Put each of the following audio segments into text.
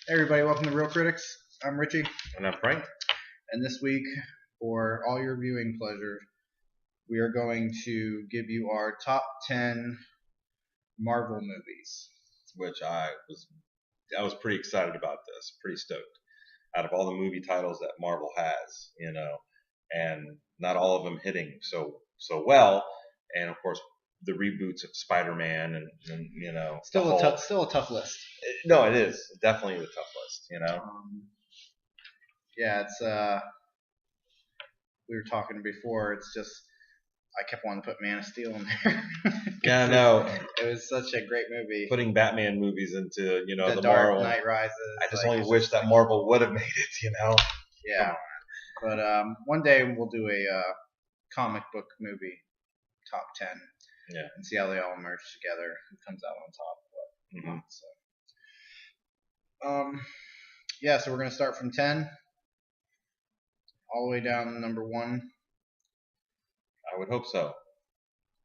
Hey everybody, welcome to Real Critics. I'm Richie, And I'm Frank. and this week, for all your viewing pleasure, we are going to give you our top 10 Marvel movies. Which I was pretty excited about this, pretty stoked. Out of all the movie titles that Marvel has, and not all of them hitting so well, and of course the reboots of Spider-Man and Still a tough list. No, it is definitely the tough list. Yeah, it's we were talking before. It's just I kept wanting to put Man of Steel in there. Yeah, I know. It was such a great movie. Putting Batman movies into the the Dark Marvel. Knight Rises. I just only wish that Marvel would have made it. Yeah, but one day we'll do a comic book movie top 10. Yeah. And see how they all merge together. Who comes out on top? Mm-hmm. Yeah. So we're gonna start from 10, all the way down to number 1. I would hope so.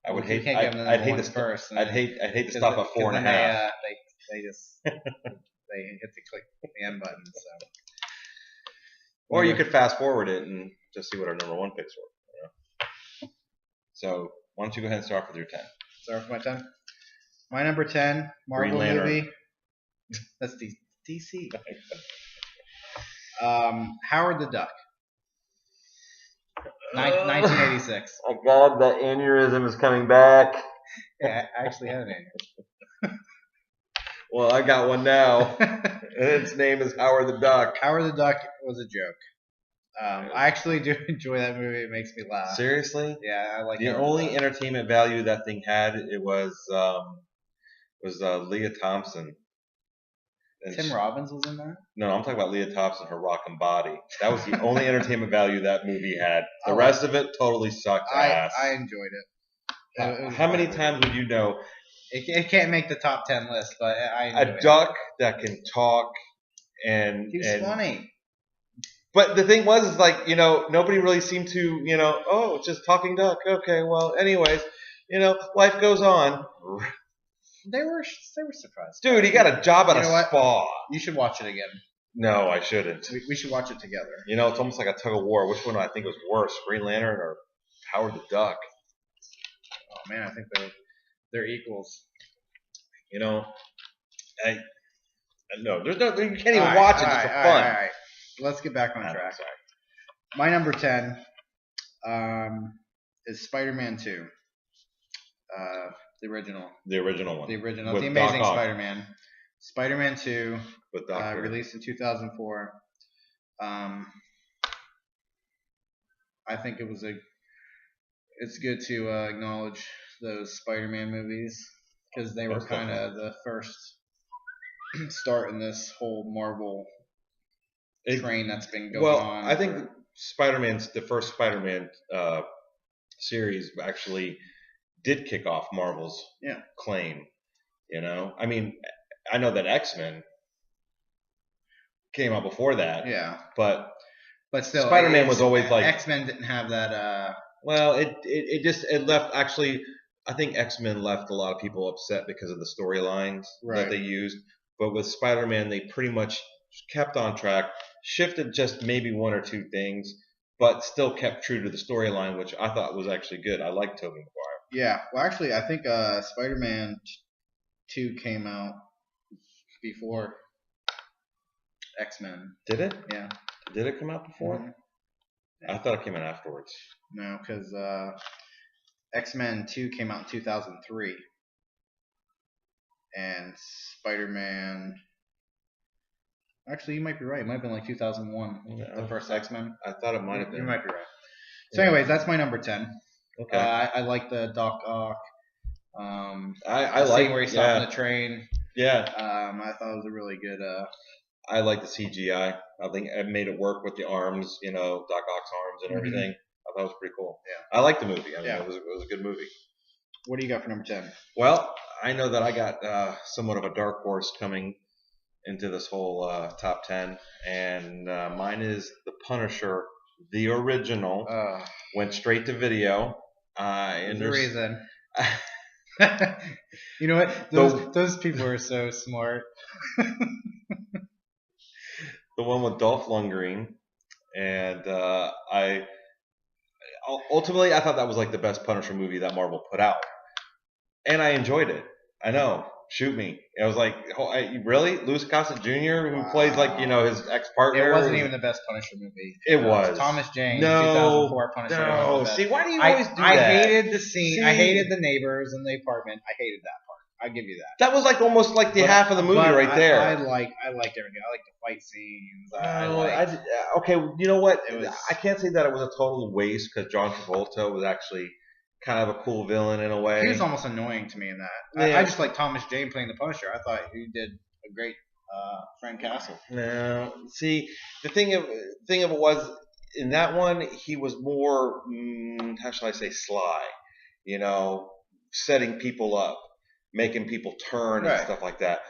I would You hate. can't give them the I'd hate ones to first. I'd hate to stop at 4.5. They just they hit the click the end button. So. Or you could fast forward it and just see what our number 1 picks were. So why don't you go ahead and start with your 10? Start with my 10. My number 10 Marvel movie. That's DC. Howard the Duck. 1986. Oh God, that aneurysm is coming back. Yeah, I actually had an aneurysm. Well, I got one now. And its name is Howard the Duck. Howard the Duck was a joke. I actually do enjoy that movie. It makes me laugh. Seriously? Yeah, I like the only entertainment value that thing had was Leah Thompson. And Tim Robbins was in that? No, I'm talking about Leah Thompson, her rockin' body. That was the only entertainment value that movie had. The rest of it totally sucked ass. I enjoyed it. How many times would you know? It can't make the top 10 list, but I enjoyed it. A duck that can talk and he was funny. But the thing was, is like, nobody really seemed to, oh, it's just talking duck. Okay, well, anyways, life goes on. They were surprised. Dude, he got a job at a spa. You should watch it again. No, I shouldn't. We should watch it together. It's almost like a tug of war. Which one do I think was worse, Green Lantern or Howard the Duck? Oh man, I think they're equals. No, there's no. You can't even watch it just for fun. All right. Let's get back on track. Sorry. My number 10 is Spider-Man 2. The original. The original one. The original. With The Amazing Doc Ock. Spider-Man. Spider-Man 2. With Doc released in 2004. I think it's good to acknowledge those Spider-Man movies because they were kind of the first start in this whole Marvel train that's been going on. I think the first Spider-Man series actually did kick off Marvel's claim. I mean, I know that X-Men came out before that. Yeah. But still, Spider-Man was always like X-Men didn't have that. Well, it left actually. I think X-Men left a lot of people upset because of the storylines that they used. But with Spider-Man, they pretty much kept on track, shifted just maybe one or two things, but still kept true to the storyline, which I thought was actually good. I liked Tobey Maguire. Yeah, well, actually, I think Spider-Man 2 came out before X-Men. Did it? Yeah. Did it come out before? Mm-hmm. I thought it came out afterwards. No, because X-Men 2 came out in 2003. And Spider-Man... Actually, you might be right. It might have been like 2001, the first X-Men. I thought it might have been. You might be right. So anyways, that's my number 10. Okay. I like the Doc Ock. I like where he's stopping the train. Yeah. I thought it was a really good. I like the CGI. I think it made it work with the arms, Doc Ock's arms and everything. I thought it was pretty cool. Yeah. I liked the movie. I mean, it was a good movie. What do you got for number 10? Well, I know that I got somewhat of a dark horse coming into this whole top 10, and mine is The Punisher, the original. Went straight to video. There's a reason. You know what? Those people are so smart. the one with Dolph Lundgren, and I ultimately I thought that was like the best Punisher movie that Marvel put out, and I enjoyed it. I know. Shoot me. I was like, really? Louis Gossett Jr., who plays his ex-partner? It wasn't even the best Punisher movie. It was. Thomas Jane, 2004 Punisher. No. See, why do you always do that? I hated the scene. See? I hated the neighbors in the apartment. I hated that part. I give you that. That was like almost like the half of the movie right there. I liked everything. I liked the fight scenes. Okay, you know what? I can't say that it was a total waste because John Travolta was actually kind of a cool villain in a way. He was almost annoying to me in that. Yeah. I just like Thomas Jane playing the Punisher. I thought he did a great Frank Castle. No, see, the thing of it was in that one he was more how shall I say sly, setting people up, making people turn and stuff like that.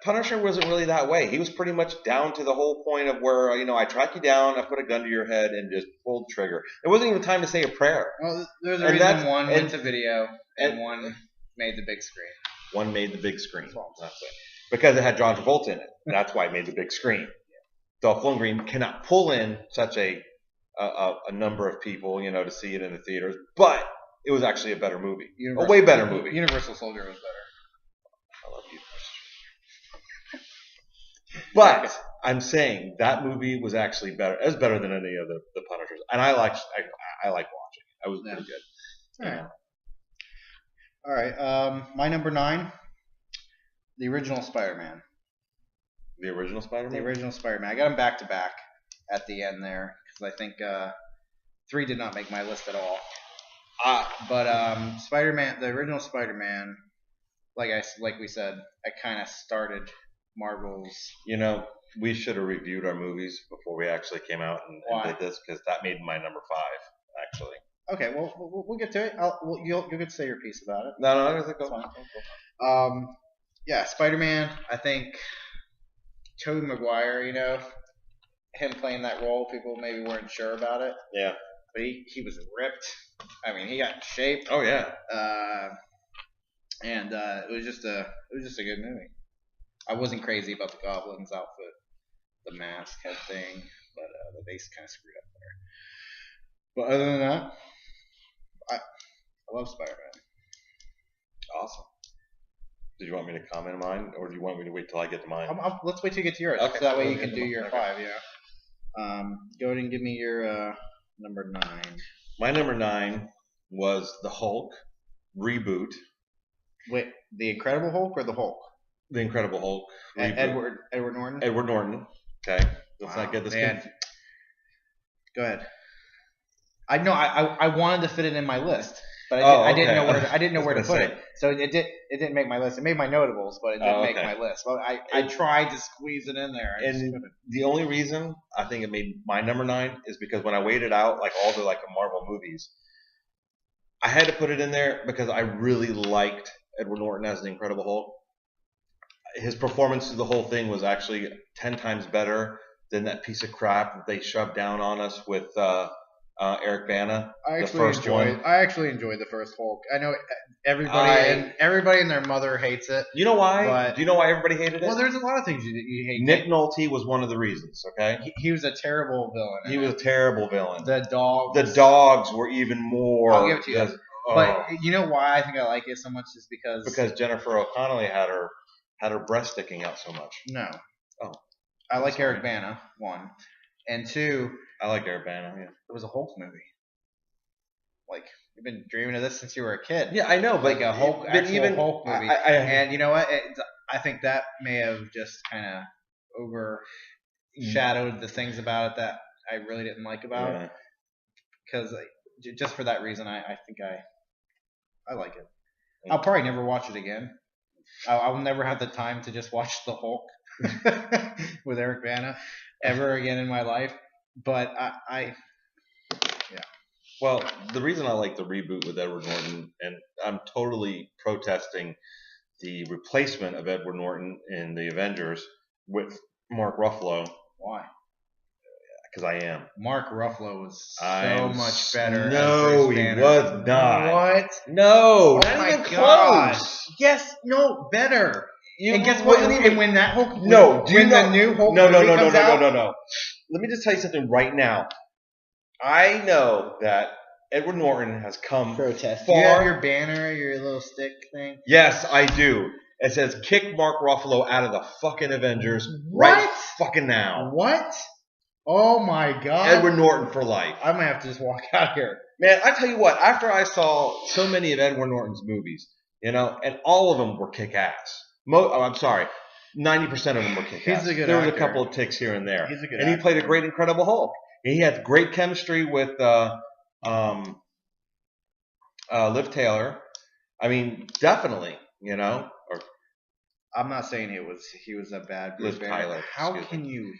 Punisher wasn't really that way. He was pretty much down to the whole point of where, I track you down, I put a gun to your head, and just pull the trigger. There wasn't even time to say a prayer. Well, there's a reason one went to video and one made the big screen. One made the big screen. That's it. Because it had John Travolta in it. That's why it made the big screen. Dolph Lundgren cannot pull in such a number of people, to see it in the theaters. But it was actually a better movie. A way better movie. Universal Soldier was better. I love you. But I'm saying that movie was actually better. It was better than any of the Punishers, and I liked watching it. It was pretty good. All right. My number 9, the original Spider-Man. The original Spider-Man. The original Spider-Man. I got them back to back at the end there because I think 3 did not make my list at all. But Spider-Man, the original Spider-Man, like we said, I kind of started Marvel's. We should have reviewed our movies before we actually came out and did this because that made my number 5 actually. Okay, well we'll get to it. You'll get to say your piece about it. No, I think that's fine. Yeah, Spider-Man. I think Tobey Maguire. Him playing that role, people maybe weren't sure about it. Yeah, but he was ripped. I mean, he got in shape. Oh yeah. And it was just a good movie. I wasn't crazy about the Goblin's outfit, the mask head thing, but the base kind of screwed up there. But other than that, I love Spider-Man. Awesome. Did you want me to comment on mine, or do you want me to wait till I get to mine? Let's wait till you get to yours. Okay. So that way you can do your 5. Yeah. Go ahead and give me your number 9. My number 9 was the Hulk reboot. Wait, the Incredible Hulk or the Hulk? The Incredible Hulk. Edward Norton? Edward Norton. Okay. Let's not get this confused. Go ahead. I know I wanted to fit it in my list, but I didn't know where to put it. So it didn't make my list. It made my notables, but it didn't make my list. Well, I tried to squeeze it in there. And the only reason I think it made my number 9 is because when I waited out all the Marvel movies, I had to put it in there because I really liked Edward Norton as the Incredible Hulk. His performance through the whole thing was actually 10 times better than that piece of crap that they shoved down on us with Eric Bana. I actually enjoyed the first Hulk. I know everybody and their mother hates it. You know why? Do you know why everybody hated it? Well, there's a lot of things you hate. Nick Nolte was one of the reasons. Okay, he was a terrible villain. He was a terrible villain. The dogs were even more. I'll give it to you. But you know why I think I like it so much is because Jennifer O'Connelly had her breast sticking out so much. No. Oh. I like Eric Bana, 1. And 2. I like Eric Bana, yeah. It was a Hulk movie. You've been dreaming of this since you were a kid. Yeah, I know, but a Hulk, Hulk movie. And you know what? I think that may have just kind of overshadowed the things about it that I really didn't like about it. Because just for that reason, I think I like it. I'll probably never watch it again. I'll never have the time to just watch the Hulk with Eric Bana ever again in my life. But yeah. Well, the reason I like the reboot with Edward Norton, and I'm totally protesting the replacement of Edward Norton in the Avengers with Mark Ruffalo. Why? Because I am. Mark Ruffalo was so much better. No, he was not. What? No, not even close. Yes, no, better. And guess what? And when that Hulk, the new Hulk comes out, no. Let me just tell you something right now. I know that Edward Norton has come protest. far. You have your banner, your little stick thing. Yes, I do. It says kick Mark Ruffalo out of the fucking Avengers What? right fucking now. What? Oh my god. Edward Norton for life. I might have to just walk out here. Man, I tell you what, after I saw so many of Edward Norton's movies, and all of them were kick-ass. I'm sorry, 90% of them were kick-ass. He's a good There actor. was a couple of ticks here and there. He's a good and he actor. played a great Incredible Hulk. And he had great chemistry with Liv Taylor. I mean, definitely, Or I'm not saying he was a bad Bruce Liv Banner. Tyler. How do you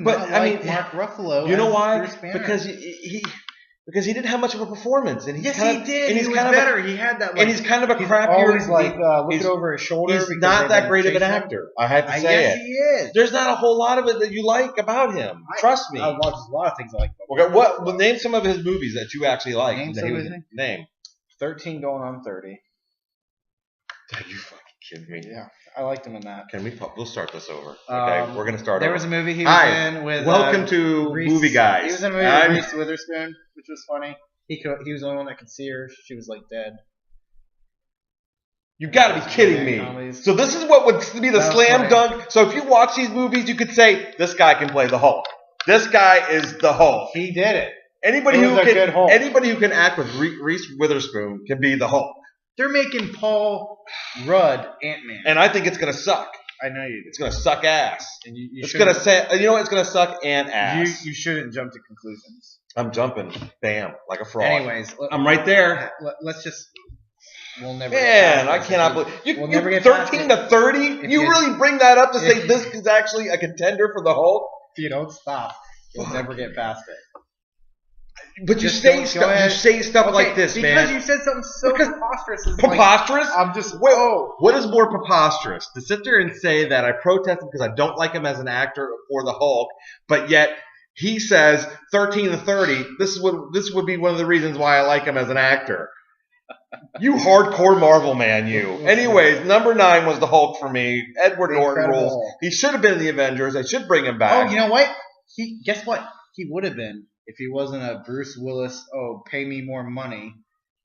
But, not I like mean, Mark Ruffalo? You know as why? Bruce Banner? Because he didn't have much of a performance, and he did. And he was better. He had that. And he's kind of a he's crappier. Always looking over his shoulder. He's not that great of an actor. I have to say yes, he is. There's not a whole lot of it that you like about him. Trust me. I watch a lot of things I like. Okay, well, name some of his movies that you actually like. Name. 13 going on 30. Are you fucking kidding me? Yeah, I liked him in that. We'll start this over. Okay, we're gonna start. There was a movie he was in with. Welcome to Reese, Movie Guys. He was in a movie with Reese Witherspoon, which was funny. He was the only one that could see her. She was like dead. You gotta be kidding me. Comedies. So this is what would be the slam dunk. So if you watch these movies, you could say this guy can play the Hulk. This guy is the Hulk. He did it. Anybody who can act with Reese Witherspoon can be the Hulk. They're making Paul Rudd Ant-Man, and I think it's gonna suck. I know you do. It's gonna suck ass. And it's gonna say, it's gonna suck and ass. You shouldn't jump to conclusions. I'm jumping, bam, like a frog. Anyways, I'm right there. Let's just. We'll never. Man, I cannot believe you. 13 to 30. You really bring that up to say this is actually a contender for the Hulk? If you don't stop, you'll never get past it. But you say stuff like this, man. Because you said something so preposterous. Preposterous? I'm just. Whoa. What is more preposterous? To sit there and say that I protest him because I don't like him as an actor for the Hulk, but yet he says 13 to 30. This would be one of the reasons why I like him as an actor. You hardcore Marvel man, you. Anyways, number 9 was the Hulk for me. Edward Norton rules. He should have been in the Avengers. They should bring him back. Oh, you know what? Guess what? He would have been. If he wasn't a Bruce Willis, pay me more money,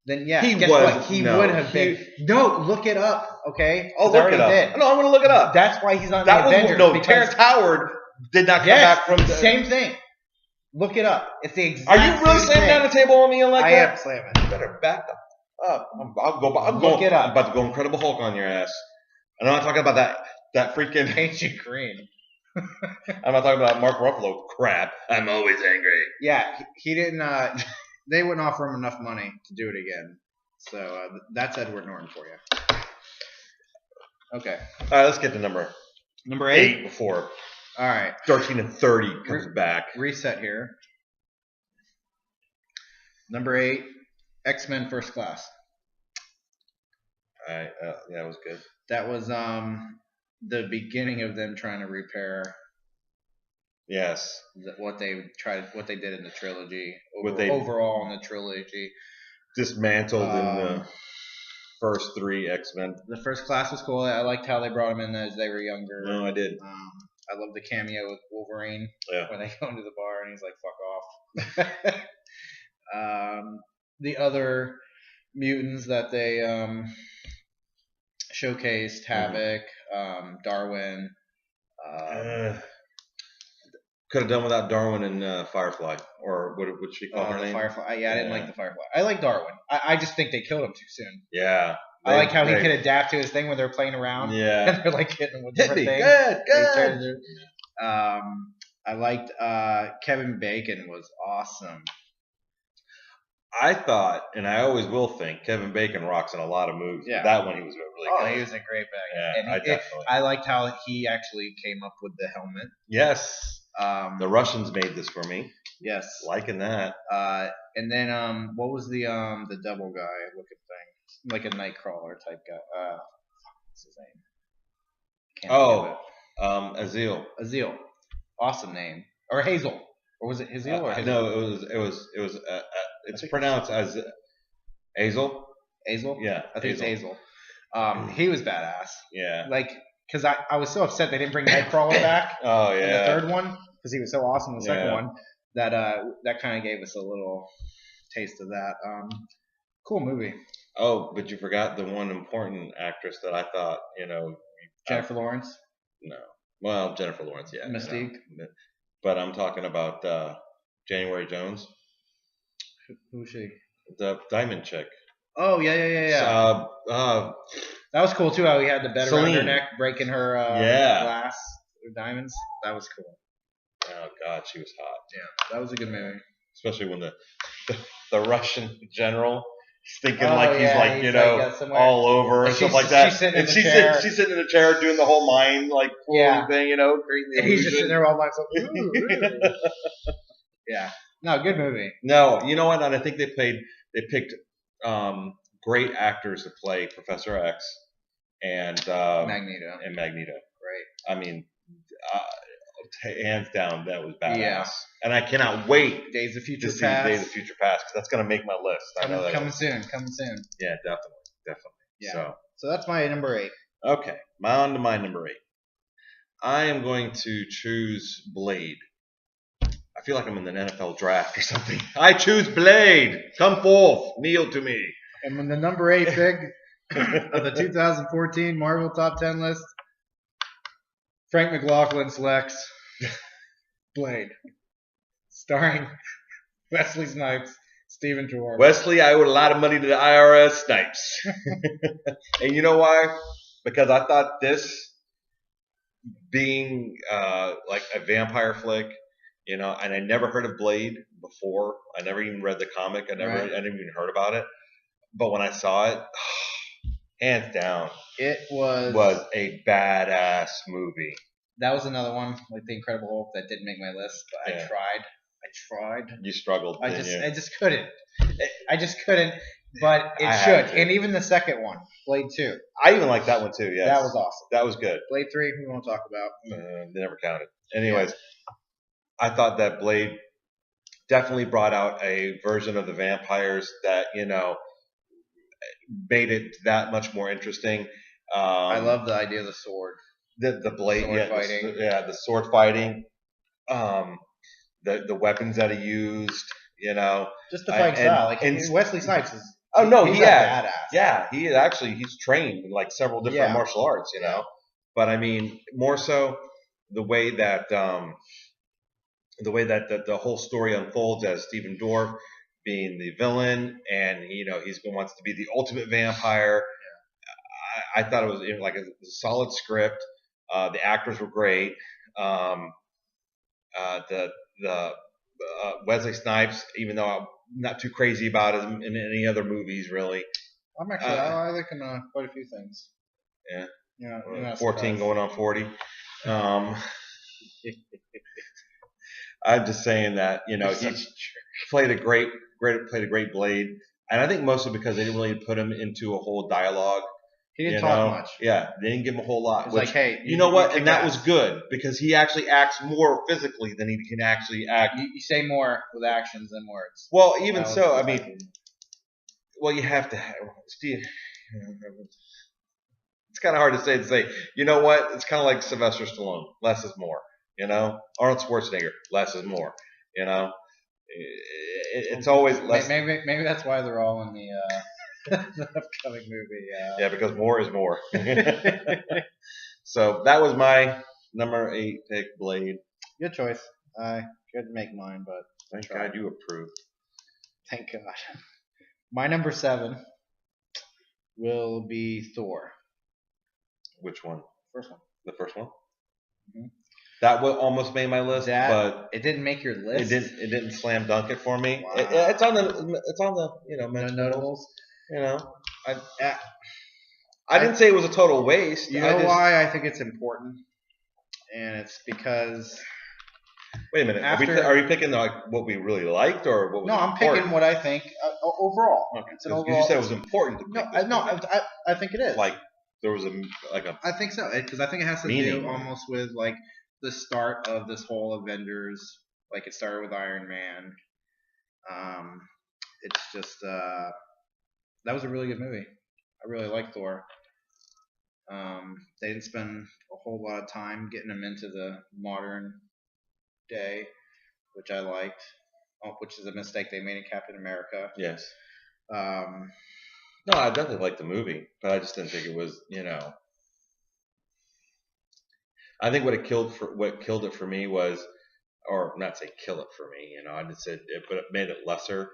then yeah, he would have been. No, look it up, okay? I'll look it up. No, I'm going to look it up. That's why he's not in the Avengers. No, Terrence Howard did not come back from the... same thing. Look it up. It's the exact Are you really slamming down the table on me like that? I am slamming. You better back up. Look it up. I'm about to go Incredible Hulk on your ass. I'm not talking about that freaking... Ancient Green. I'm not talking about Mark Ruffalo crap. I'm always angry. Yeah, he didn't. They wouldn't offer him enough money to do it again. So that's Edward Norton for you. Okay. All right, let's get to number 8 before. All right. 13 and 30 comes back. Reset here. Number 8, X-Men First Class. All right. Yeah, that was good. That was the beginning of them trying to repair. Yes. What they did in the trilogy. Overall in the trilogy. Dismantled in the first 3 X-Men. The First Class was cool. I liked how they brought them in as they were younger. No, I did. I love the cameo with Wolverine. Yeah. When they go into the bar and he's like, fuck off. The other mutants that they showcased, Havoc, Darwin. Could have done without Darwin and Firefly, or what would she call her name? Firefly. I didn't like the Firefly. I like Darwin. I just think they killed him too soon. Yeah. I like how he could adapt to his thing when they're playing around. Yeah. And they're like hitting him with different things. Good. I liked Kevin Bacon was awesome. I thought, and I always will think, Kevin Bacon rocks in a lot of movies. Yeah. That one he was really good. Oh, he was a great bag. Yeah, and I liked how he actually came up with the helmet. Yes. The Russians made this for me. Yes. Liking that. And then what was the double guy looking thing? Like a Nightcrawler type guy. What's his name? Azil. Azil. Awesome name. Or Hazel. Or was it Hazel or Hazel? No, it was it's pronounced as Hazel. Hazel? Yeah. I think it's Hazel. He was badass. Yeah. Like, because I was so upset they didn't bring Nightcrawler back Oh yeah. in the third one because he was so awesome in the second one that that kind of gave us a little taste of that. Cool movie. Oh, but you forgot the one important actress that I thought, Jennifer Lawrence. No. Well, Jennifer Lawrence, yeah. Mystique. But I'm talking about January Jones. Who's she? The diamond chick. Oh yeah. That was cool too. How he had the bed around her neck, breaking her glass or diamonds. That was cool. Oh God, she was hot. Yeah, that was a good movie. Especially when the Russian general is thinking he's all over or something like that. She's sitting in a chair doing the whole mind thing, creating the illusion. He's just sitting there all by himself. Yeah. No, good movie. No, you know what? And I think they picked great actors to play Professor X and Magneto. Right. I mean, hands down, that was badass. Yeah. And I cannot wait Days of Future Past. Days of Future Past, because that's going to make my list. I know that coming soon. Yeah, definitely. Yeah. So that's my number 8. Okay, on to my number 8. I am going to choose Blade. I feel like I'm in the NFL draft or something. I choose Blade. Come forth, kneel to me. And when the number 8 pick of the 2014 Marvel Top 10 list, Frank McLaughlin selects Blade, starring Wesley Snipes, Stephen Dorff. Wesley, I owed a lot of money to the IRS. Snipes. And you know why? Because I thought this being like a vampire flick, and I never heard of Blade before. I never even read the comic. I never even heard about it. But when I saw it, hands down, it was a badass movie. That was another one, like The Incredible Hulk, that didn't make my list. But I tried. You struggled. I just couldn't. I just couldn't. But it should. And even the second one, Blade 2. I even like that one too. Yes. That was awesome. That was good. Blade 3, we won't talk about. They never counted. Anyways, I thought that Blade definitely brought out a version of the vampires that made it that much more interesting. I love the idea of the sword. The blade, sword fighting. The sword fighting. The weapons that he used. Just the fighting style. Wesley Snipes is. Oh no, he's a badass. Yeah, he's trained in like several different martial arts. But I mean, more so the way that the whole story unfolds as Stephen Dorff being the villain, and he wants to be the ultimate vampire. I thought it was like a solid script. The actors were great. The Wesley Snipes, even though I'm not too crazy about him in any other movies, really. I'm actually I like him in quite a few things. Yeah. 14 going on 40. I'm just saying that he played a great Blade, and I think mostly because they didn't really put him into a whole dialogue. He didn't talk much. Yeah, they didn't give him a whole lot. It's like, hey, you know what? And that was good because he actually acts more physically than he can actually act. You say more with actions than words. Well, even so, I mean, you have to have Steve. It's kind of hard to say. You know what? It's kind of like Sylvester Stallone. Less is more. Arnold Schwarzenegger. Less is more. It's always less. Maybe that's why they're all in the upcoming movie. Yeah, because more is more. So that was my number 8 pick, Blade. Good choice. I couldn't make mine, but thank God you approved. Thank God. My number 7 will be Thor. Which one? First one. The first one? Mm-hmm. That almost made my list, but it didn't make your list. It didn't slam dunk it for me. Wow. It's on the notables. I didn't say it was a total waste. You know why I think it's important, and it's because. Wait a minute. Are you picking what we really liked, or what was I'm picking what I think overall. Okay. It's an overall. You said it was important. I think it is. Like there was I think so, because I think it has to do almost with like the start of this whole Avengers. Like it started with Iron Man. It's just that was a really good movie. I really like Thor. They didn't spend a whole lot of time getting them into the modern day, which I liked. Which is a mistake they made in Captain America. Yes. Um, No, I definitely liked the movie, but I just didn't think it was, I think what killed it for me was, or not say kill it for me, I just said it, but it made it lesser.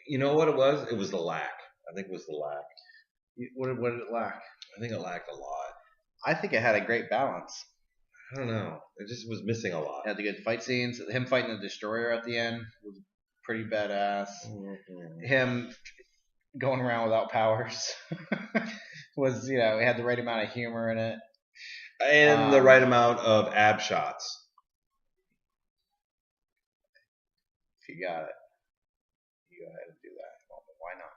You know what it was? It was the lack. I think it was the lack. What did it lack? I think it lacked a lot. I think it had a great balance. I don't know. It just was missing a lot. It had the good fight scenes. Him fighting the destroyer at the end was pretty badass. Mm-hmm. Him going around without powers was, he had the right amount of humor in it. And the right amount of ab shots. If you got it, you go ahead and do that. Well, why not?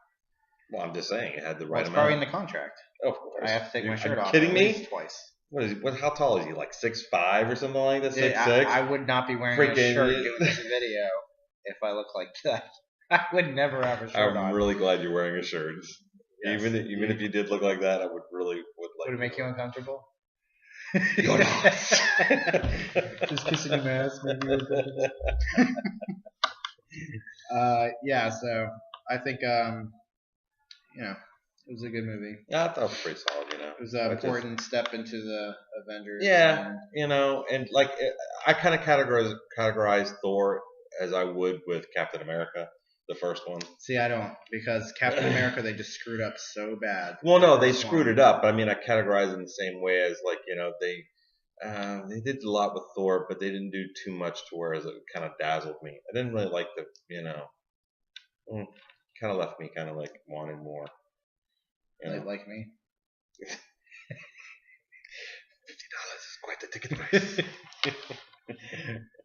Well, I'm just saying it had the right amount. It's probably in the contract. Of course. I have to take my shirt off. Kidding me? Twice. What is he? How tall is he? Like 6'5" or something like that? 6'6"? I would not be wearing a shirt doing this video if I look like that. I would never have a shirt on. I'm really glad you're wearing a shirt. Yes. Even if you did look like that, I would like. Would it make you uncomfortable? You're not. Just kissing a mask maybe uncomfortable. Yeah. So I think it was a good movie. Yeah, I thought it was pretty solid. It was an important step into the Avengers. Yeah, and like I kind of categorize Thor as I would with Captain America, the first one. See, I don't, because Captain America they just screwed up so bad. Well, no, they screwed it up. But I mean, I categorize it in the same way as like they did a lot with Thor, but they didn't do too much to where it kind of dazzled me. I didn't really like kind of left me kind of like wanting more. Like me. $50 is quite the ticket price.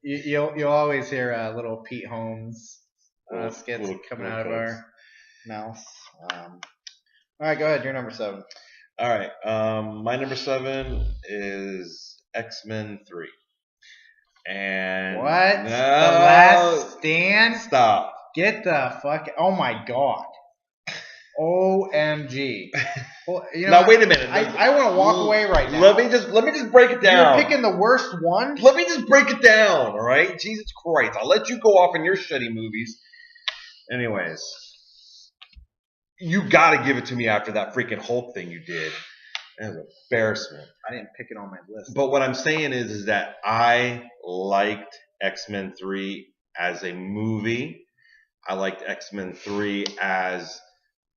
You'll always hear little Pete Holmes skits coming out of our mouths. All right, go ahead. You're number 7. All right. My number 7 is X-Men 3. And what? No, The Last Stand? Stop. Get the fuck. Oh my god. OMG. Well, now wait a minute. I want to walk away right now. Let me just break it down. You're picking the worst one? Let me just break it down, all right? Jesus Christ. I'll let you go off in your shitty movies. Anyways. You got to give it to me after that freaking Hulk thing you did. That was an embarrassment. I didn't pick it on my list. But what I'm saying is that I liked X-Men 3 as a movie. I liked X-Men 3 as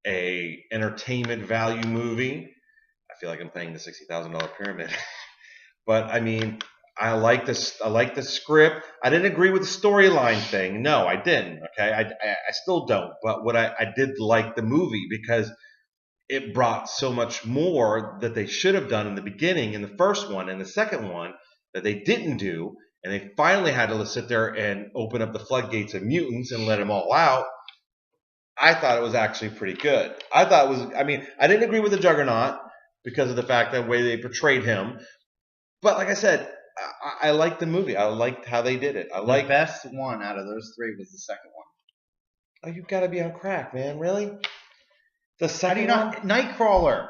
a entertainment value movie. I feel like I'm playing the $60,000 pyramid. But I mean, I like the script. I didn't agree with the storyline thing. No, I didn't. Okay, I still don't. But what I did like the movie because it brought so much more that they should have done in the beginning in the first one and the second one that they didn't do, and they finally had to sit there and open up the floodgates of mutants and let them all out. I thought it was actually pretty good. I didn't agree with the Juggernaut because of the fact that the way they portrayed him. But like I said, I liked the movie. I liked how they did it. The best one out of those 3 was the second one. Oh, you've got to be on crack, man. Really? The second one? Nightcrawler.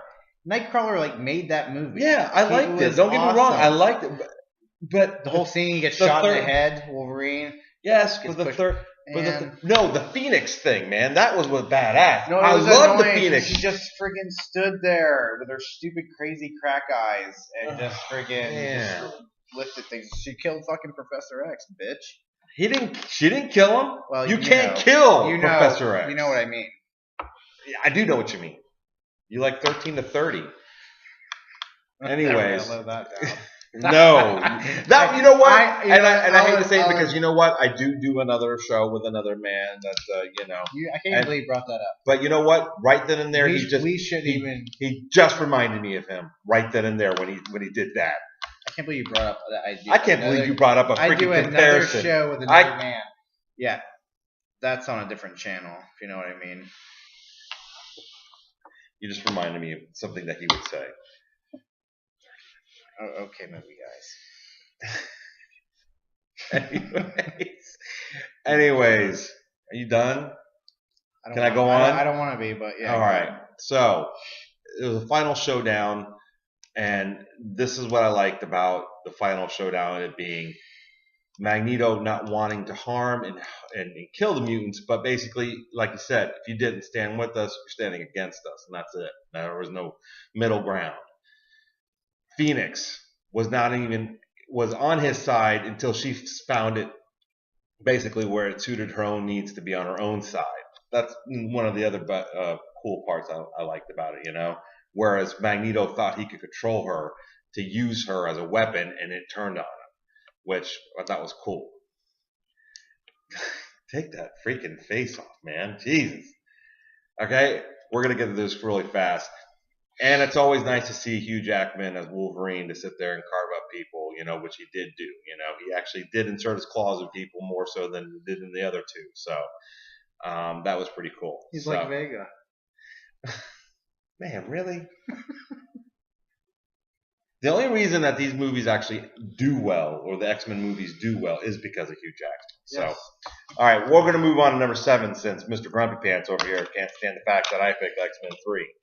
Nightcrawler made that movie. Yeah, I liked it. Don't get me wrong. I liked it. But the whole scene, he gets shot in the head, Wolverine. Yes, but the third... the Phoenix thing, man, that was what badass. No, I love the Phoenix. She just friggin' stood there with her stupid, crazy crack eyes and just friggin' lifted things. She killed fucking Professor X, bitch. She didn't kill him. Well, you can't kill Professor X. You know what I mean. Yeah, I do know what you mean. You like 13 to 30. Anyways. Slow that down. No, that you know what, I hate to say it because you know what, I do another show with another man that I can't believe you brought that up. But you know what, right then and there, he just reminded me of him right then and there when he did that. I can't believe you brought up that idea. I can't believe you brought up a freaking comparison. I do another show with another man. Yeah, that's on a different channel. If you know what I mean. You just reminded me of something that he would say. Oh, okay, movie guys. Anyways, are you done? Can I go on? I don't want to be, but yeah. All right. So it was a final showdown, and this is what I liked about the final showdown, it being Magneto not wanting to harm and kill the mutants, but basically, like you said, if you didn't stand with us, you're standing against us, and that's it. There was no middle ground. Phoenix was on his side until she found it basically where it suited her own needs to be on her own side. That's one of the other cool parts I liked about it, Whereas Magneto thought he could control her to use her as a weapon, and it turned on him, which I thought was cool. Take that freaking face off, man. Jesus. Okay, we're going to get to this really fast. And it's always nice to see Hugh Jackman as Wolverine to sit there and carve up people, which he did do. He actually did insert his claws in people more so than he did in the other two. So that was pretty cool. He's like Vega. Man, really? The only reason that these movies actually do well, or the X-Men movies do well, is because of Hugh Jackman. Yes. So, all right, we're going to move on to number 7 since Mr. Grumpy Pants over here can't stand the fact that I picked X-Men 3.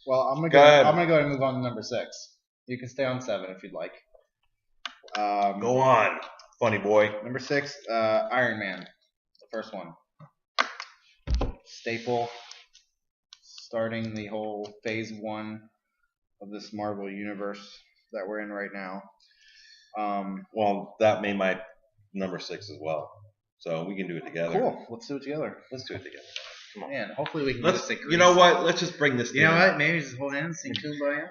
Well, I'm gonna go ahead and move on to number 6. You can stay on 7 if you'd like. Go on, funny boy. Number 6, Iron Man, the first one. Staple, starting the whole phase 1 of this Marvel universe that we're in right now. Well, that made my number 6 as well, so we can do it together. Cool. Let's do it together. Come on. Man, hopefully we can get a stick. You know what? Let's just bring this. You know what? Maybe just hold hands, sing Kumbaya.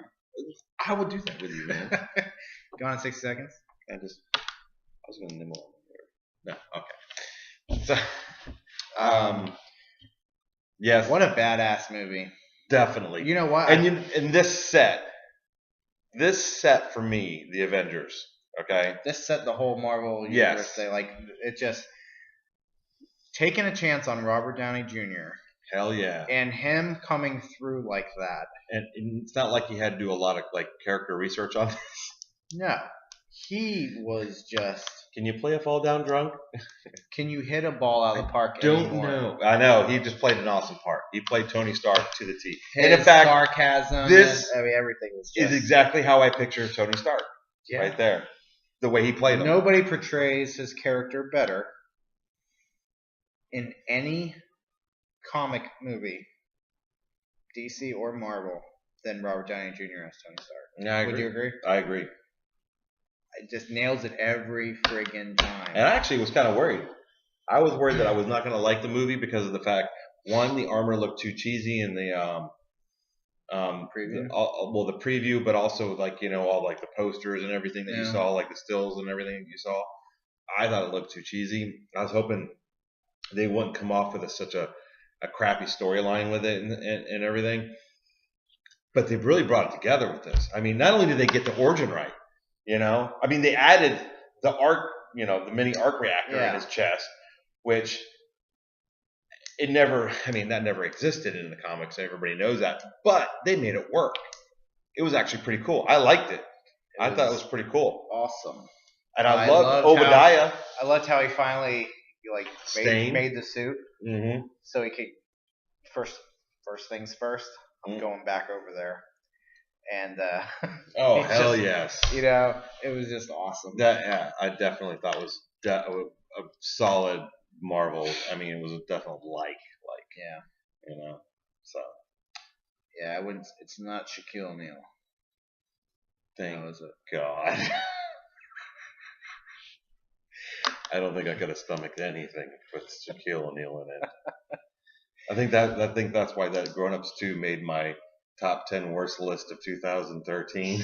I would do that with you, man. Go on in 60 seconds. I was going to nibble on the word. No, okay. So, yes. What a badass movie. Definitely. You know what? And this set for me, the Avengers. Okay. This set the whole Marvel universe. Yes. It just taking a chance on Robert Downey Jr. Hell yeah. And him coming through like that. And it's not like he had to do a lot of character research on this. No. He was just. Can you play a fall down drunk? Can you hit a ball out of the park? Don't know. I know. He just played an awesome part. He played Tony Stark to the T. And in fact, sarcasm. Everything was just. Is exactly how I picture Tony Stark. Yeah. Right there. The way he played him. Nobody portrays his character better in any comic movie, DC or Marvel, than Robert Downey Jr. as Tony Stark. Yeah, I agree. Would you agree? I agree. It just nails it every friggin' time. And I actually was kind of worried. I was worried that I was not going to like the movie because of the fact, one, the armor looked too cheesy in the preview. The preview, but also all the posters and everything that you saw, like the stills and everything that you saw. I thought it looked too cheesy. I was hoping they wouldn't come off with such a crappy storyline with it and everything. But they really brought it together with this. I mean, not only did they get the origin right, I mean, they added the arc, the mini arc reactor in his chest, which that never existed in the comics. Everybody knows that. But they made it work. It was actually pretty cool. I liked it. I thought it was pretty cool. Awesome. And I loved Obadiah. I loved how he finally made the suit. Mm-hmm. So he could first things first. I'm going back over there. And oh hell yes! It was just awesome. I definitely thought was a solid Marvel. I mean, it was a definite So yeah, I wouldn't. It's not Shaquille O'Neal. Thank God. I don't think I could have stomached anything with Shaquille O'Neal in it. I think that's why that Grown Ups 2 made my top 10 worst list of 2013.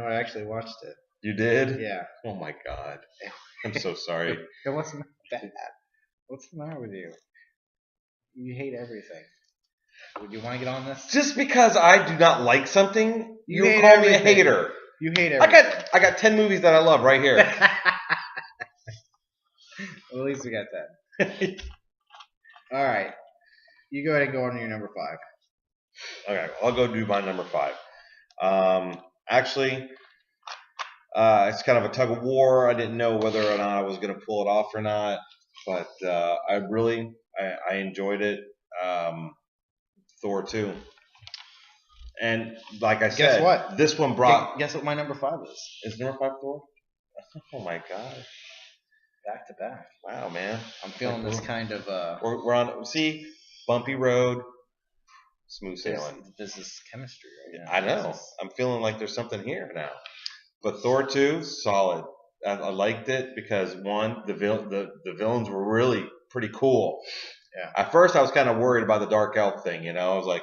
I actually watched it. You did? Yeah. Oh my God. I'm so sorry. It wasn't that bad. What's the matter with you? You hate everything. Would you want to get on this? Just because I do not like something, you call me a hater. You hate everything. I got 10 movies that I love right here. Well, at least we got that. All right. You go ahead and go on to your number 5. Okay, I'll go do my number 5. Actually, it's kind of a tug of war. I didn't know whether or not I was going to pull it off or not, but I enjoyed it. Thor 2. And like I Guess said, what? This one brought. Guess what my number 5 is? Is number 5 Thor? Oh my god. Back to back. Wow, man. I'm feeling this kind of. We're on. See, bumpy road, smooth sailing. This is chemistry right now. I know. I'm feeling like there's something here now. But Thor 2, solid. I liked it because one, the villains were really pretty cool. Yeah. At first, I was kind of worried about the dark elf thing. You know, I was like,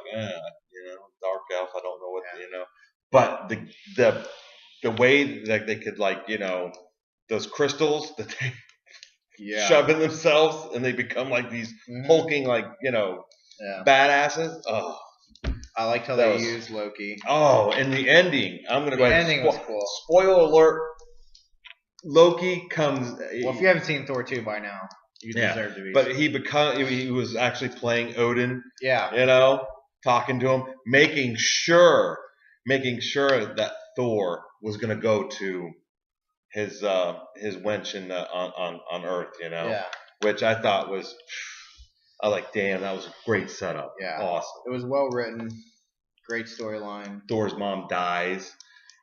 dark elf. I don't know what But the way that they could those crystals that they shove in themselves and they become like these hulking badasses. Oh. I liked how they used Loki. Oh, and the ending. I'm going to go ahead and ending was cool. Spoiler alert. Loki comes. Well, if you haven't seen Thor 2 by now, you deserve to be. But he was actually playing Odin. Yeah. Talking to him, making sure that Thor was going to go to his wench on Earth, Yeah. Which I thought was. I was like, damn, that was a great setup. Yeah. Awesome. It was well written. Great storyline. Thor's mom dies.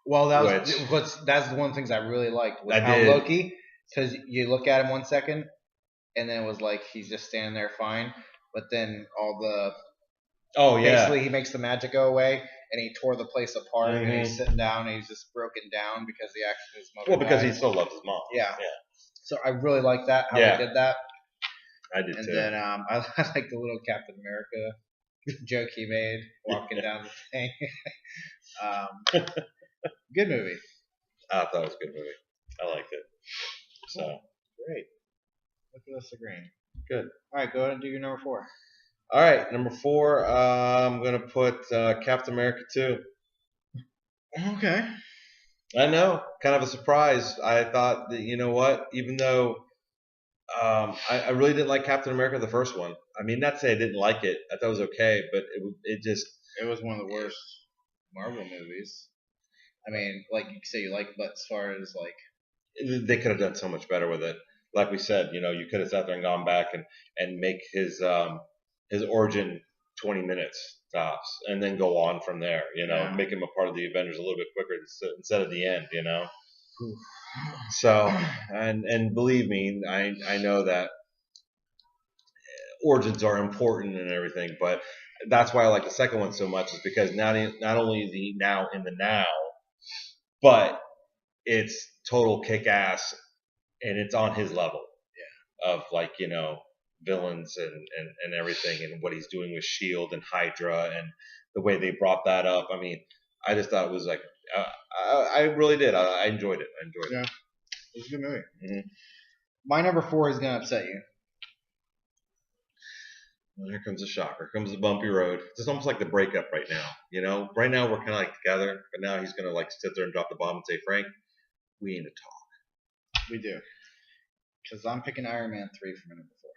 Well, that's the one of the things I really liked. Loki, because you look at him 1 second, and then it was like he's just standing there fine. But then basically he makes the magic go away, and he tore the place apart, and he's sitting down, and he's just broken down because his mother died. Because he still loves his mom. Yeah. So I really like that, how he did that. I did and too. And then I like the little Captain America joke he made walking down the thing. Good movie. I thought it was a good movie. I liked it. So great. Look at us agreeing. Good. All right, go ahead and do your number 4. All right, number 4. I'm gonna put Captain America 2. Okay. I know, kind of a surprise. I thought that even though I really didn't like Captain America the first one. I mean, not to say I didn't like it. I thought it was okay, but it was one of the worst Marvel movies. I mean, like you say, but as far as they could have done so much better with it. Like we said, you could have sat there and gone back and make his origin 20 minutes tops, and then go on from there. Make him a part of the Avengers a little bit quicker instead of the end. So, and believe me, I know that origins are important and everything, but that's why I like the second one so much, is because not only is he now in the now, but it's total kick-ass, and it's on his level of villains and everything, and what he's doing with S.H.I.E.L.D. and Hydra, and the way they brought that up. I mean, I just thought it was I really did. I enjoyed it. Yeah, it was a good movie. Mm-hmm. My number 4 is going to upset you. Well, here comes a shocker. Here comes the bumpy road. It's almost like the breakup right now. Right now we're kind of together, but now he's going to sit there and drop the bomb and say, Frank, we need to talk. We do. Because I'm picking Iron Man 3 for my number 4.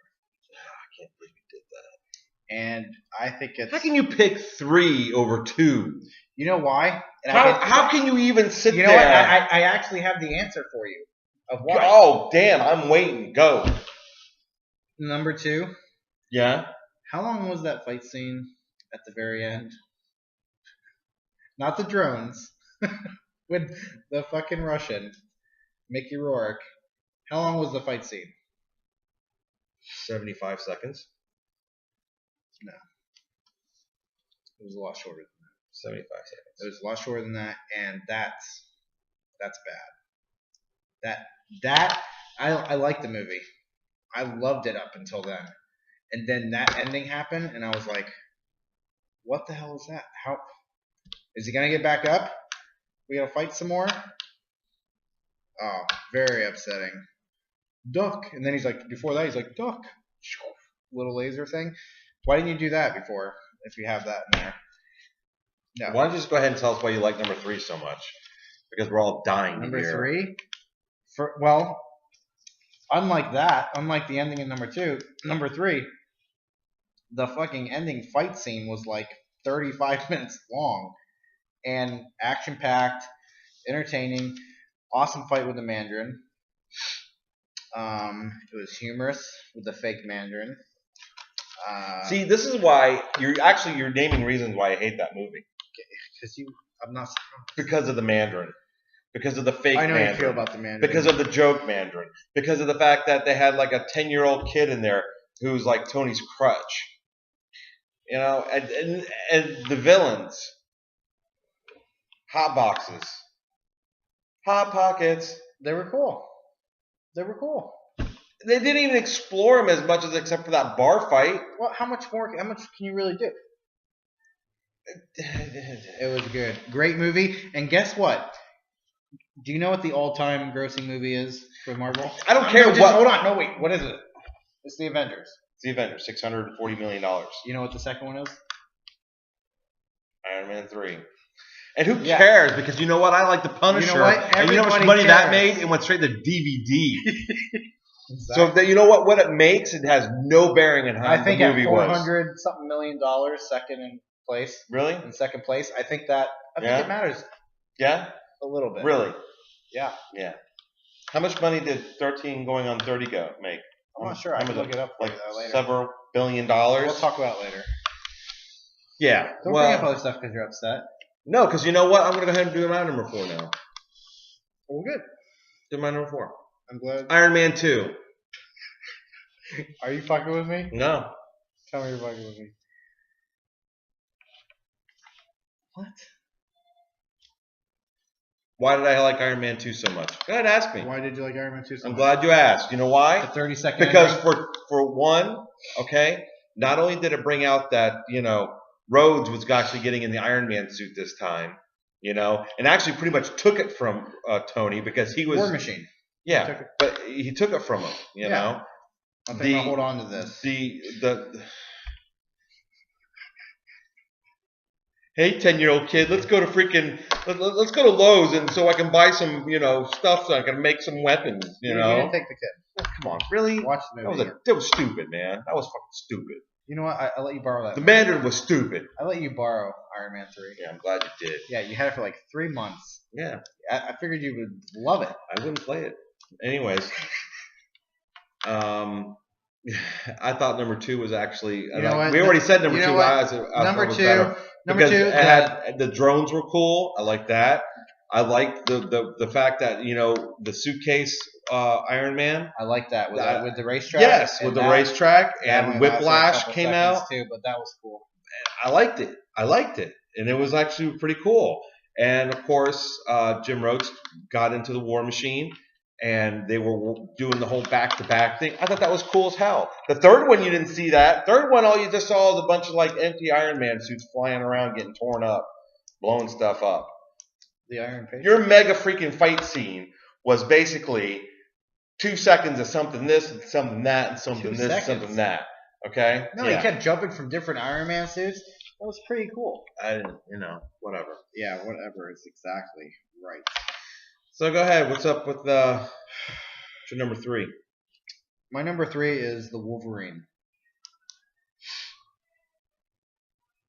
I can't believe you did that. And I think it's... How can you pick 3 over 2? You know why? And how can you even sit there? You know what? I actually have the answer for you. Of why. Oh, damn. I'm waiting. Go. Number 2. Yeah? How long was that fight scene at the very end? Not the drones. With the fucking Russian, Mickey Rourke. How long was the fight scene? 75 seconds. No. It was a lot shorter than that. 75 seconds. It was a lot shorter than that, and that's bad. I liked the movie. I loved it up until then. And then that ending happened, and I was like, what the hell is that? How is he gonna get back up? We gotta fight some more? Oh, very upsetting. Duck. And then before that, he's like, duck. Little laser thing. Why didn't you do that before, if you have that in there? No. Why don't you just go ahead and tell us why you like number 3 so much? Because we're all dying number here. 3? Unlike the ending in number 2, number 3, the fucking ending fight scene was 35 minutes long. And action-packed, entertaining, awesome fight with the Mandarin. It was humorous with the fake Mandarin. See, this is why you're naming reasons why I hate that movie. I'm not. Because of the Mandarin. Because of the fake Mandarin. I know you feel about the Mandarin. Because of the joke Mandarin. Because of the fact that they had like a 10-year-old kid in there who's like Tony's crutch. You know, and the villains. Hot boxes. Hot pockets. They were cool. They didn't even explore them as much as except for that bar fight. Well, how much can you really do? It was good. Great movie. And guess what? Do you know what the all-time grossing movie is for Marvel? I don't care what. Hold on. No, wait. What is it? It's The Avengers. It's The Avengers. $640 million. You know what the second one is? Iron Man 3. And who cares? Because you know what? I like The Punisher. You know what? And you know how much money that made? It went straight to DVD. Exactly. So that you know what it makes? It has no bearing on how the movie was. I think at $400-something million, second in place. Really? In second place. I think it matters. Yeah? A little bit. Really? Yeah. Yeah. How much money did 13 going on 30 make? I'm not sure. I can look it up like later. Several $billion. We'll talk about it later. Yeah. Don't bring up other stuff because you're upset. No, because you know what? I'm going to go ahead and do my number 4 now. Well, good. Do my number 4. I'm glad. Iron Man 2. Are you fucking with me? No. Tell me you're fucking with me. What? Why did I like Iron Man 2 so much? Go ahead, ask me. Why did you like Iron Man 2 so much? I'm glad you asked. You know why? The 30-second Because for one, okay, not only did it bring out that, Rhodes was actually getting in the Iron Man suit this time, and actually pretty much took it from Tony because he was... War Machine. Yeah, but he took it from him, you know. I think I'll hold on to this. Hey, 10-year-old kid, let's go to Lowe's and so I can buy some, stuff so I can make some weapons, You didn't take the kid. Oh, come on, really? Watch the movie. That was stupid, man. That was fucking stupid. You know what? I let you borrow that. The Mandarin was stupid. I let you borrow Iron Man 3. Yeah, I'm glad you did. Yeah, you had it for like 3 months. Yeah. I figured you would love it. I wouldn't play it. Anyways, I thought number 2 was actually. We already said number 2. Number 2. Because it had the drones were cool. I like that. I liked the fact that the suitcase Iron Man. I like that with the racetrack. Yes, with the racetrack and Whiplash came out too, but that was cool. I liked it, and it was actually pretty cool. And of course, Jim Rhodes got into the War Machine, and they were doing the whole back-to-back thing. I thought that was cool as hell. The third one, you didn't see that. Third one, all you just saw was a bunch of like empty Iron Man suits flying around, getting torn up, blowing stuff up. The Iron Patriot. Your mega freaking fight scene was basically 2 seconds of something this and something that and something this and something that. Okay? No, he kept jumping from different Iron Man suits. That was pretty cool. I didn't, whatever. Yeah, whatever is exactly right. So go ahead. What's up with your number 3? My number 3 is the Wolverine.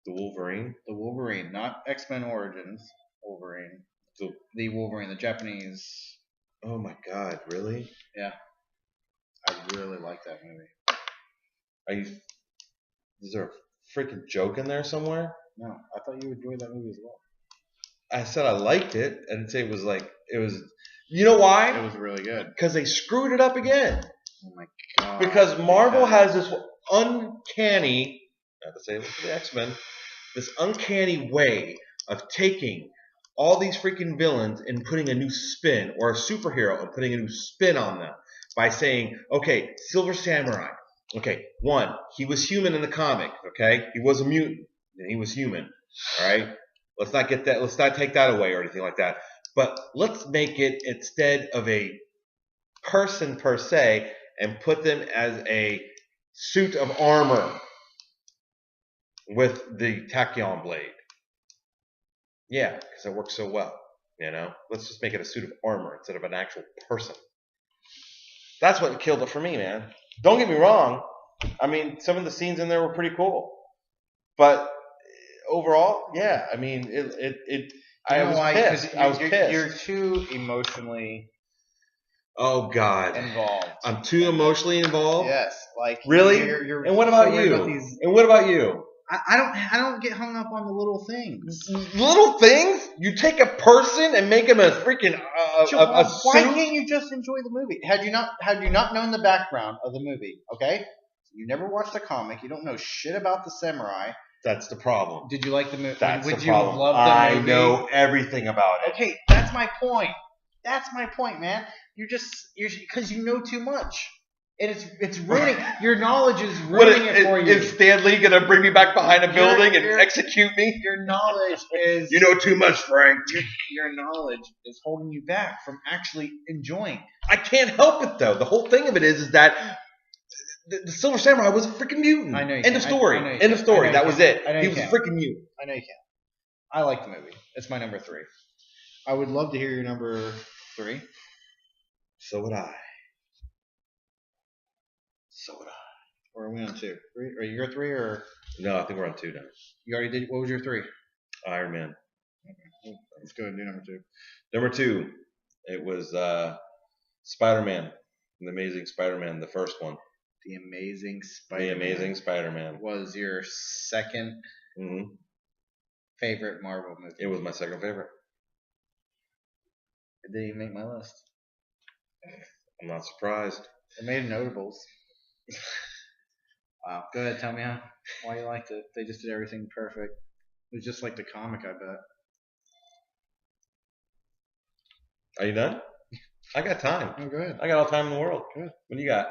The Wolverine? The Wolverine, not X-Men Origins Wolverine. The Wolverine, the Japanese. Oh my God! Really? Yeah. I really like that movie. Is there a freaking joke in there somewhere? No, I thought you would enjoy that movie as well. I said I liked it. I didn't say it was like it was. You know why? It was really good. Because they screwed it up again. Oh my God. Because Marvel has this uncanny, not to say it was the X-Men, this uncanny way of taking all these freaking villains and putting a new spin, or a superhero and putting a new spin on them by saying, okay, Silver Samurai. Okay, 1, he was human in the comic. Okay, he was a mutant and he was human. All right, let's not get that. Let's not take that away or anything like that. But let's make it, instead of a person per se, and put them as a suit of armor with the tachyon blade. Yeah, because it works so well. Let's just make it a suit of armor instead of an actual person. That's what killed it for me, man. Don't get me wrong. I mean, some of the scenes in there were pretty cool, but overall, yeah. I mean, I was pissed. I was pissed. You're too emotionally Oh God. involved. I'm too emotionally involved. Yes, like really. You're and what about so you? about these... And what about you? I don't get hung up on the little things. Little things? You take a person and make him a freaking why can't you just enjoy the movie? Had you not known the background of the movie, okay? You never watched the comic. You don't know shit about the samurai. That's the problem. Did you like the movie? That's Would the you problem. have loved the movie? I know everything about it. Okay, that's my point. That's my point, man. You're because you know too much. And it's ruining your knowledge is ruining it for you. Is Stan Lee gonna bring me back behind a building and execute me? Your knowledge is you know too much, Frank. Your knowledge is holding you back from actually enjoying. I can't help it though. The whole thing of it is that the Silver Samurai was a freaking mutant. I know. End of story. End of story. That was it. He was a freaking mutant. I know you can. I like the movie. It's my number 3. I would love to hear your number 3. So would I. Or are we on 2? 3? Are you your 3 or? No, I think we're on 2 now. You already did. What was your 3? Iron Man. Okay. Let's go ahead and do number 2. Number 2, it was Spider-Man, the Amazing Spider-Man, the first one. The Amazing Spider-Man. The Amazing Spider-Man was your second favorite Marvel movie. It was my second favorite. It didn't even make my list. I'm not surprised. It made notables. Wow. Go ahead, tell me why you liked it. They just did everything perfect. It was just like the comic, I bet. Are you done? I got time. Oh, go ahead. I got all the time in the world. Good. What do you got?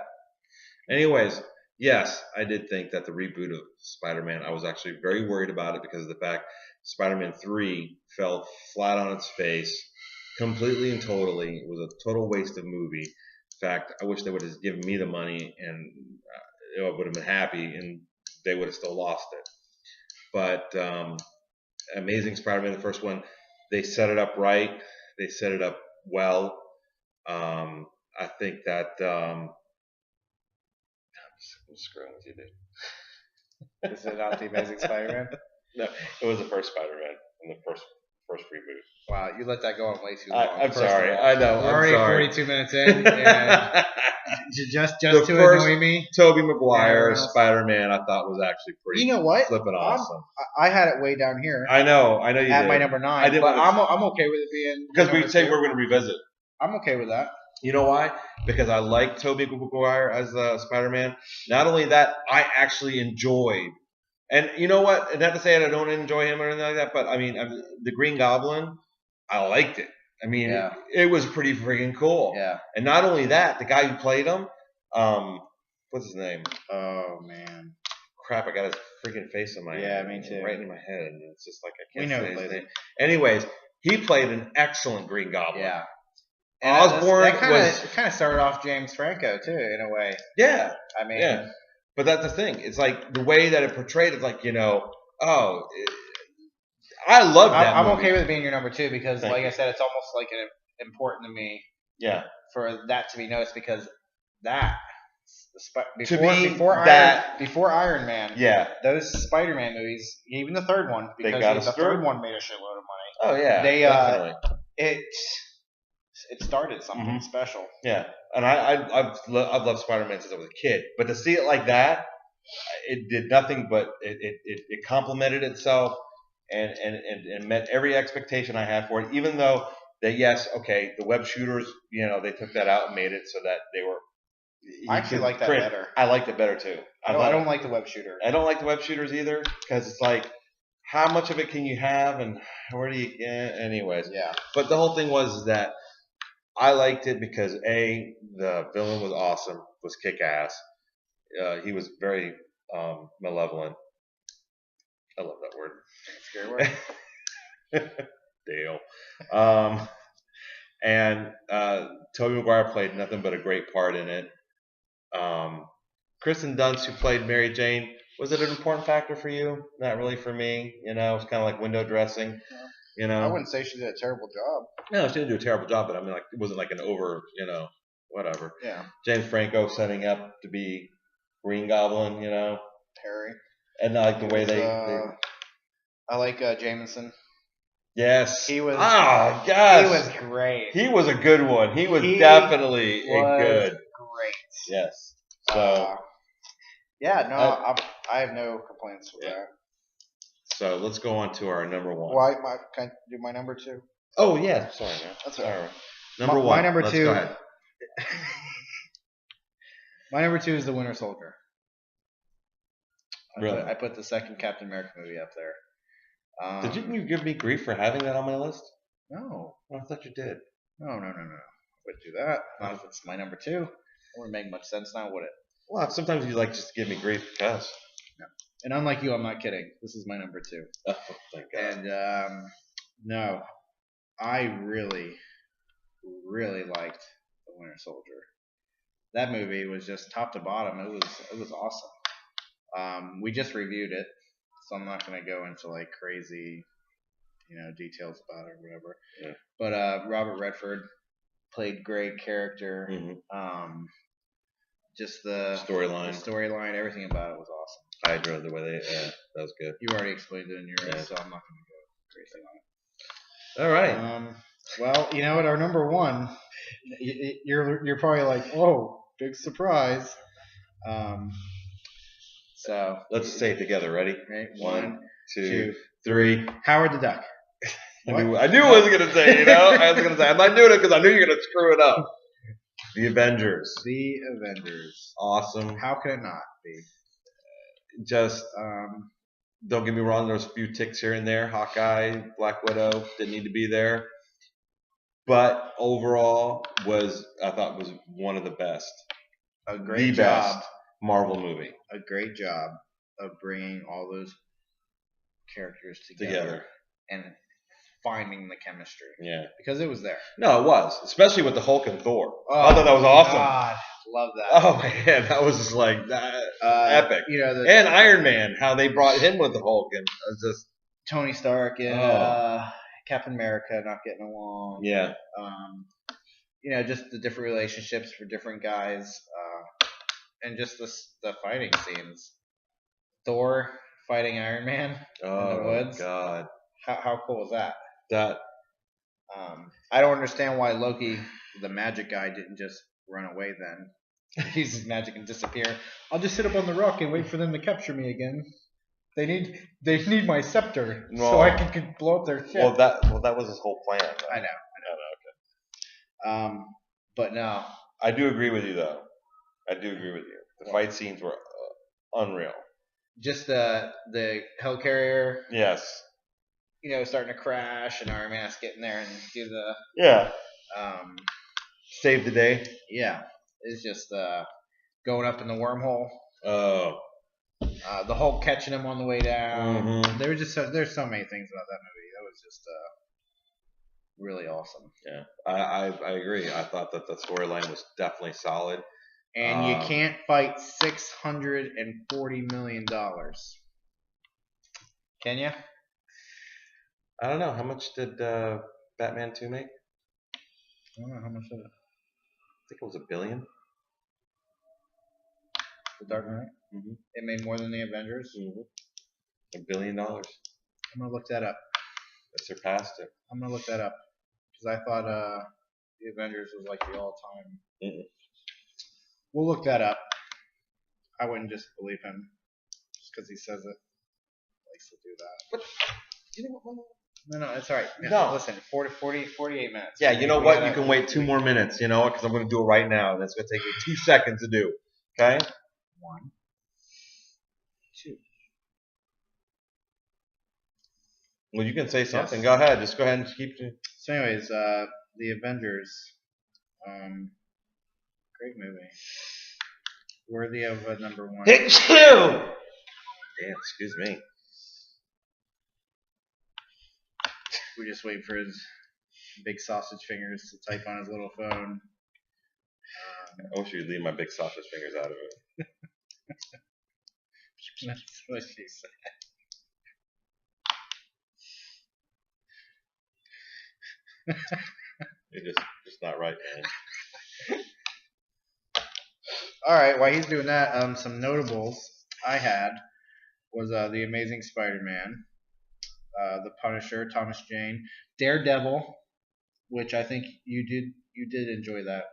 Anyways, yes, I did think that the reboot of Spider-Man, I was actually very worried about it because of the fact Spider-Man 3 fell flat on its face, completely and totally. It was a total waste of movie. In fact, I wish they would have given me the money and I would have been happy and they would have still lost it. But Amazing Spider-Man, the first one, they set it up right. They set it up well. I think that I'm screwing with you, dude. Is it not the Amazing Spider-Man? No, it was the first Spider-Man in the first reboot. Wow, you let that go on way too long. I'm sorry. I know. We're already 42 minutes in. And just to annoy me. Tobey Maguire Spider-Man, I thought was actually pretty. You know what? Flipping awesome. I had it way down here. I know you did. At my number 9. I did, but I'm okay with it being because we say we're going to revisit. I'm okay with that. You know why? Because I like Tobey Maguire as Spider-Man. Not only that, I actually enjoyed. And you know what? Not to say that I don't enjoy him or anything like that, but I mean, the Green Goblin, I liked it. I mean, it was pretty freaking cool. Yeah. And not only that, the guy who played him, what's his name? Oh man. Crap! I got his freaking face in my me too. Right in my head, and it's just like I can't say his name. Anyways, he played an excellent Green Goblin. Yeah. And Osborn it kind of started off James Franco too, in a way. Yeah. I mean. Yeah. But that's the thing. It's like the way that it portrayed. It's like I love that. I'm movie. okay with it being your number 2 because, I said, it's almost like important to me. Yeah. For that to be noticed because before Iron Man. Yeah. Those Spider-Man movies, even the third one, because the third one made a shitload of money. Oh yeah. Definitely. It started something special. Yeah. And I've loved Spider-Man since I was a kid, but to see it like that, it did nothing but it complemented itself and met every expectation I had for it. Even though the web shooters, they took that out and made it so that they were. I actually like that better. I liked it better too. I don't like the web shooter. I don't like the web shooters either because it's like, how much of it can you have and where do you? Anyways. Yeah. But the whole thing was that. I liked it because the villain was awesome, was kick-ass. He was very malevolent. I love that word. Scary word. Dale. And Tobey Maguire played nothing but a great part in it. Kristen Dunst, who played Mary Jane, was it an important factor for you? Not really for me. It was kind of like window dressing. I wouldn't say she did a terrible job. No, she didn't do a terrible job, but I mean, like, it wasn't like an over, whatever. Yeah. James Franco setting up to be Green Goblin, Harry. And I like the way they I like Jameson. Yes. He was. Oh, gosh. He was great. He was a good one. He was definitely a good. Great. Yes. So. Yeah. No, I have no complaints with that. So let's go on to our number one. Can I do my number two? Oh yeah. Sorry, man. That's all right. Number one. My number let's two. Go ahead. My number two is The Winter Soldier. Really? I put the second Captain America movie up there. Didn't you give me grief for having that on my list? No. Oh, I thought you did. No. I wouldn't do that. Not if it's my number two. It wouldn't make much sense now, would it? Well, sometimes you like just to give me grief because. No. And unlike you, I'm not kidding. This is my number two. Oh, thank God. And no, I really, really liked The Winter Soldier. That movie was just top to bottom. It was awesome. We just reviewed it, so I'm not gonna go into like crazy, details about it or whatever. Yeah. But Robert Redford played great character. Mm-hmm. Just the storyline, everything about it was awesome. Hydra, the way that was good. You already explained it in yours, so I'm not gonna go crazy on it. All right. Well, you know what? Our number one, you're probably like, whoa, big surprise. So let's say it together. Ready? Right. 1, 2, 3. Howard the Duck. I knew I was gonna say. I was gonna say. I'm not doing it because I knew you're gonna screw it up. The Avengers. The Avengers. Awesome. How can it not be? Just don't get me wrong. There's a few ticks here and there. Hawkeye, Black Widow didn't need to be there, but overall I thought was one of the best. A great job. Best Marvel movie. A great job of bringing all those characters together. And finding the chemistry. Yeah. Because it was there. No, it was. Especially with the Hulk and Thor. I thought that was awesome. God, love that. Oh, man. That was just like epic. And Iron Man, how they brought him with the Hulk. And it was just Tony Stark and Captain America not getting along. Yeah. Just the different relationships for different guys. And just the fighting scenes. Thor fighting Iron Man in the woods. Oh, God. How cool is that? That I don't understand why Loki, the magic guy, didn't just run away then. Use his magic and disappear. I'll just sit up on the rock and wait for them to capture me again. They need my scepter so I can blow up their ship. Well, that was his whole plan. Right? I know. Okay. But no. I do agree with you though. The fight scenes were unreal. Just the helicarrier. Yes. Starting to crash and Iron Man's getting there and do the save the day. Yeah, it's just going up in the wormhole. Oh. The Hulk catching him on the way down. Mm-hmm. There's so many things about that movie. That was just really awesome. Yeah, I agree. I thought that the storyline was definitely solid. And you can't fight $640 million. Can you? I don't know. How much did Batman 2 make? I don't know how much did it. I think it was $1 billion. The Dark Knight? Mm-hmm. It made more than the Avengers? Mm-hmm. $1 billion. I'm going to look that up. It surpassed it. I'm going to look that up. Because I thought the Avengers was like the all-time. Mm-mm. We'll look that up. I wouldn't just believe him. Just because he says it. He likes to do that. But, you know what? No, it's all right. No. Listen, 48 minutes. Yeah, you know what? You can wait 2 more minutes, because I'm going to do it right now. And it's going to take me 2 seconds to do. Okay? 1, 2. Well, you can say something. Yes. Go ahead. Just go ahead and keep it. So anyways, the Avengers. Great movie. Worthy of number 1. Hit 2! Damn, excuse me. We just wait for his big sausage fingers to type on his little phone. I wish you'd leave my big sausage fingers out of it. That's what she said. You're just not right, man. All right, while he's doing that, some notables I had was The Amazing Spider-Man. The Punisher, Thomas Jane, Daredevil, which I think you did enjoy that.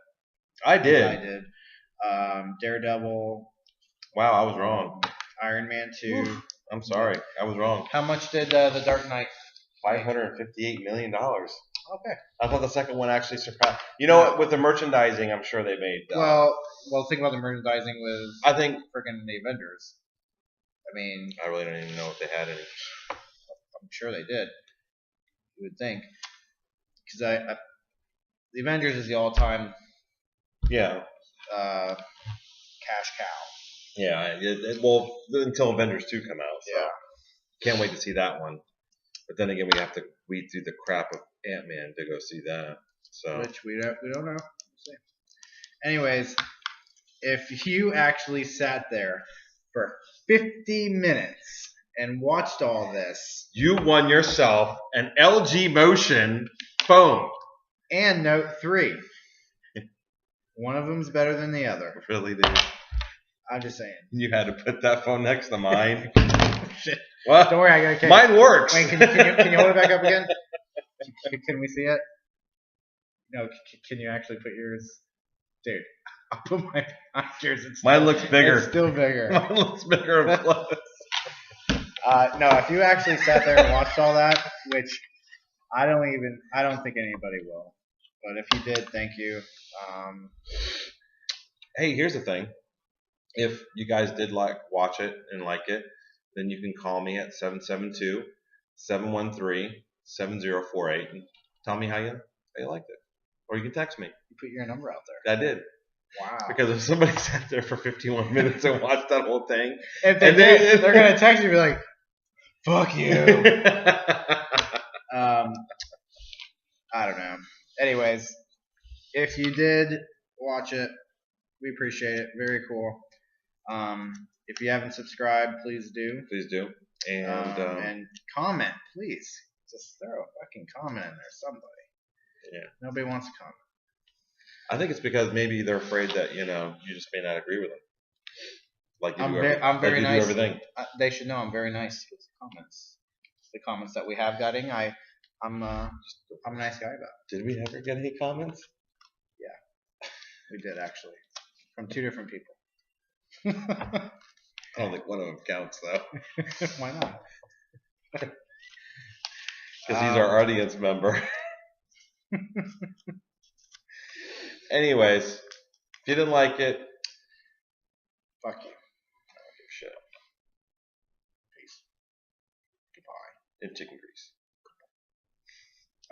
I did. I did. Daredevil. Wow, I was wrong. Iron Man 2. Oof, I'm sorry, I was wrong. How much did The Dark Knight? $558 million. Okay. I thought the second one actually surpassed. You know what? With the merchandising, I'm sure they made. Well, think about the merchandising with. I think freaking the Avengers. I mean, I really don't even know if they had any. I'm sure they did. You would think, because the Avengers is the all-time. Yeah. Cash cow. Yeah. Well, until Avengers 2 come out. So. Yeah. Can't wait to see that one. But then again, we have to weed through the crap of Ant-Man to go see that. So. Which we don't know. We'll see. Anyways, if you actually sat there for 50 minutes and watched all this, you won yourself an LG Motion phone. And Note 3. One of them's better than the other. Really, dude? I'm just saying. You had to put that phone next to mine. Shit. What? Don't worry, I got a case. Mine works. Wait, can you hold it back up again? Can we see it? No, can you actually put yours? Dude, I'll put mine on yours. Mine looks bigger. It's still bigger. Mine looks bigger and close. No, if you actually sat there and watched all that, which I don't think anybody will. But if you did, thank you. Hey, here's the thing. If you guys did watch it and like it, then you can call me at 772-713-7048 and tell me how you liked it. Or you can text me. You put your number out there. I did. Wow. Because if somebody sat there for 51 minutes and watched that whole thing, if they did, they're going to text you and be like, fuck you. I don't know. Anyways, if you did watch it, we appreciate it. Very cool. If you haven't subscribed, please do. Please do. And comment, please. Just throw a fucking comment in there, somebody. Yeah. Nobody wants to comment. I think it's because maybe they're afraid that, you just may not agree with them. Like you I'm very nice. Do everything. They should know I'm very nice with comments. The comments that we have gotten, I'm a nice guy about it. Did we ever get any comments? Yeah. We did, actually. From 2 different people. I don't think one of them counts, though. Why not? Because he's our audience member. Anyways, if you didn't like it, fuck you. I don't give a shit. Peace. Goodbye. And chicken